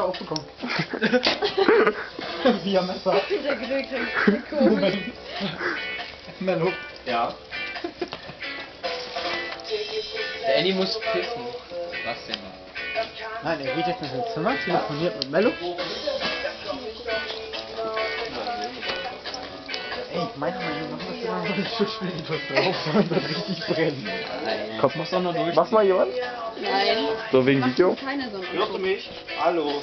aufbekommen. Via Messer. Der Glück, komisch. Mello. Ja. Der Andy muss pissen. Was denn noch? Nein, er geht jetzt in sein Zimmer, telefoniert mit Mello. Ey, meiner Meinung nach ist das immer so Schutzspiel drauf, weil das richtig brennt. Komm, mach's doch noch durch. Mach's mal jemand? Nein. So wegen Mach Video? keine so einen Hörst du mich? Hallo.